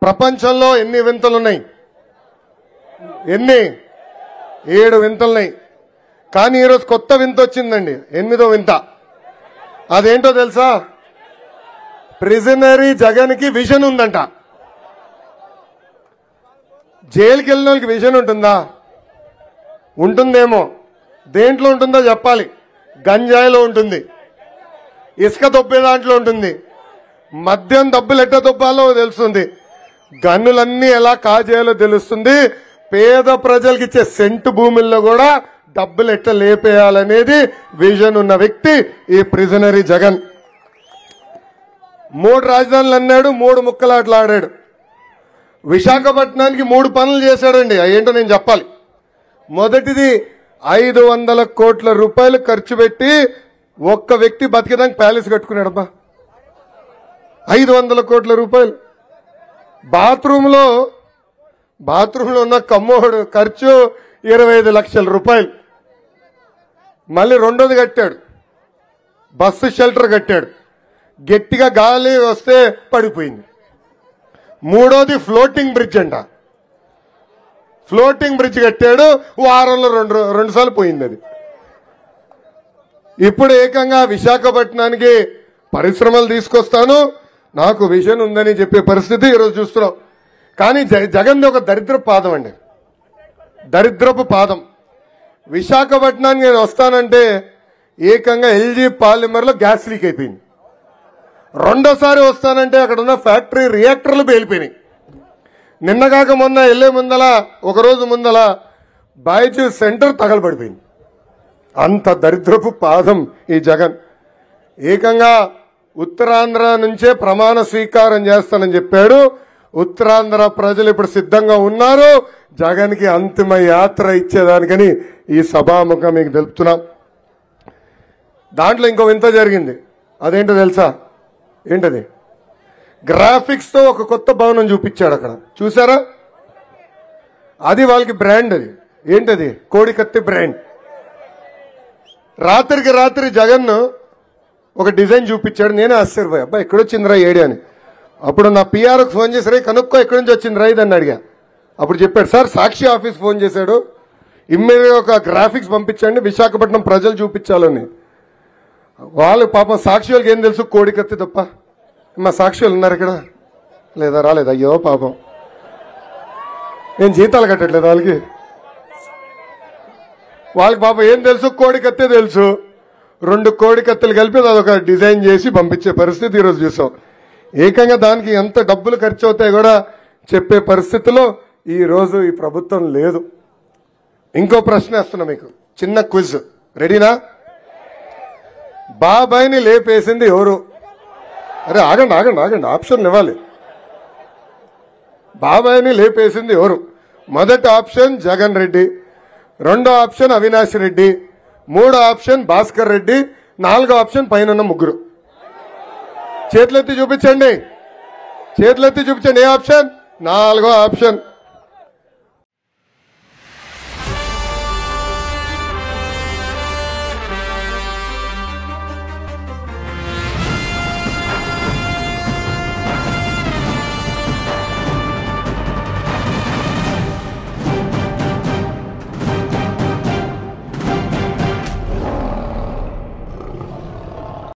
ప్రపంచంలో ఎన్ని వింతలున్నాయి? ఎన్ని? 7 వింతలున్నాయి. కానీ ఈరోజు కొత్త వింత వచ్చిందండి, 8వ వింత. అదేంటో తెలుసా? ప్రిజనరీ జగన్ కి విజన్ ఉందంట. జైలుకి వెళ్ళిన వాళ్ళకి విజన్ ఉంటుందా? ఉంటుందేమో. దేంట్లో ఉంటుందో చెప్పాలి. గంజాయిలో ఉంటుంది, ఇసుక దొబ్బే దాంట్లో ఉంటుంది, మద్యం డబ్బులు ఎట్ట దొబ్బాలో తెలుస్తుంది, గన్నులన్నీ ఎలా కాజేయాలో తెలుస్తుంది, పేద ప్రజలకు ఇచ్చే సెంటు భూముల్లో కూడా డబ్బులు ఎట్లా లేపేయాలనేది విజన్ ఉన్న వ్యక్తి ఈ ప్రిజనరీ జగన్. 3 రాజధానులు అన్నాడు, 3 ముక్కలాట్లు ఆడాడు. విశాఖపట్నానికి 3 పనులు చేశాడండి. ఏంటో నేను చెప్పాలి. మొదటిది 500 కోట్ల రూపాయలు ఖర్చు పెట్టి ఒక్క వ్యక్తి బతికేదానికి ప్యాలెస్ కట్టుకున్నాడబ్బా. 500 కోట్ల రూపాయలు. బాత్రూంలో ఉన్న కమ్మోడు ఖర్చు 25 లక్షల రూపాయలు. మళ్ళీ రెండోది కట్టాడు, బస్సు షెల్టర్ కట్టాడు, గట్టిగా గాలి వస్తే పడిపోయింది. మూడోది ఫ్లోటింగ్ బ్రిడ్జ్ అంట. ఫ్లోటింగ్ బ్రిడ్జ్ కట్టాడు, వారంలో రెండు సార్లు పోయింది అది. ఇప్పుడు ఏకంగా విశాఖపట్నానికి పరిశ్రమలు తీసుకొస్తాను, నాకు విజన్ ఉందని చెప్పే పరిస్థితి ఈరోజు చూస్తున్నాం. కానీ జగన్ ఒక దరిద్రపు పాదం అండి, దరిద్రపు పాదం. విశాఖపట్నానికి నేను వస్తానంటే ఏకంగా ఎల్జీ పాలిమర్లో గ్యాస్ లీక్ అయిపోయింది. రెండోసారి వస్తానంటే అక్కడ ఉన్న ఫ్యాక్టరీ రియాక్టర్లు పేలిపోయినాయి. నిన్నగాక మొన్న వెళ్లే ముందల, ఒకరోజు ముందల బైజూస్ సెంటర్ తగలబడిపోయింది. అంత దరిద్రపు పాదం ఈ జగన్. ఏకంగా ఉత్తరాంధ్ర నుంచే ప్రమాణ స్వీకారం చేస్తానని చెప్పాడు. ఉత్తరాంధ్ర ప్రజలు ఇప్పుడు సిద్ధంగా ఉన్నారు జగన్ కి అంతిమ యాత్ర ఇచ్చేదానికని ఈ సభాముఖం మీకు తెలుపుతున్నాం. దాంట్లో ఇంకో వింత జరిగింది. అదేంటో తెలుసా? ఏంటది? గ్రాఫిక్స్ తో ఒక కొత్త భవనం చూపించాడు అక్కడ, చూసారా? అది వాళ్ళకి బ్రాండ్. అది ఏంటది? కోడికత్తి బ్రాండ్. రాత్రికి రాత్రి జగన్ ఒక డిజైన్ చూపించాడు. నేనే ఆశ్చర్యపోయా, అబ్బా ఎక్కడొచ్చిందిరా ఏడి అని. అప్పుడు నా పిఆర్కి ఫోన్ చేసి, రే కనుక్కో ఎక్కడి నుంచి వచ్చిందిరా ఇదని అడిగా. అప్పుడు చెప్పాడు, సార్ సాక్షి ఆఫీస్ ఫోన్ చేశాడు, ఇమ్మీడియట్గా ఒక గ్రాఫిక్స్ పంపించండి, విశాఖపట్నం ప్రజలు చూపించాలని. వాళ్ళు పాపం సాక్షి వాళ్ళకి ఏం తెలుసు, కోడికత్తి తప్ప. మా సాక్షి వాళ్ళు ఉన్నారు ఇక్కడ? లేదా, రాలేదు. అయ్యో పాపం, నేను జీతాలు కట్టట్లేదు వాళ్ళకి పాపం ఏం తెలుసు, కోడికత్తే తెలుసు. 2 కోడికత్తెలు కలిపి అదొక డిజైన్ చేసి పంపించే పరిస్థితి ఈరోజు చూసాం. ఏకంగా దానికి ఎంత డబ్బులు ఖర్చు అవుతాయి కూడా చెప్పే పరిస్థితిలో ఈ రోజు ఈ ప్రభుత్వం లేదు. ఇంకో ప్రశ్న వేస్తున్నా మీకు, చిన్న క్విజ్. రెడీనా? బాబాయిని లేపేసింది ఎవరు? అరే ఆగండి ఆగండి ఆగండి, ఆప్షన్లు ఇవ్వాలి. బాబాయిని లేపేసింది ఎవరు? మొదటి ఆప్షన్ జగన్ రెడ్డి, రెండో ఆప్షన్ అవినాష్ రెడ్డి, మూడో ఆప్షన్ భాస్కర్ రెడ్డి, నాలుగో ఆప్షన్ పైన ముగ్గురు. చేతులెత్తి చూపించండి, చేతులెత్తి చూపించండి. ఏ ఆప్షన్? నాలుగో ఆప్షన్.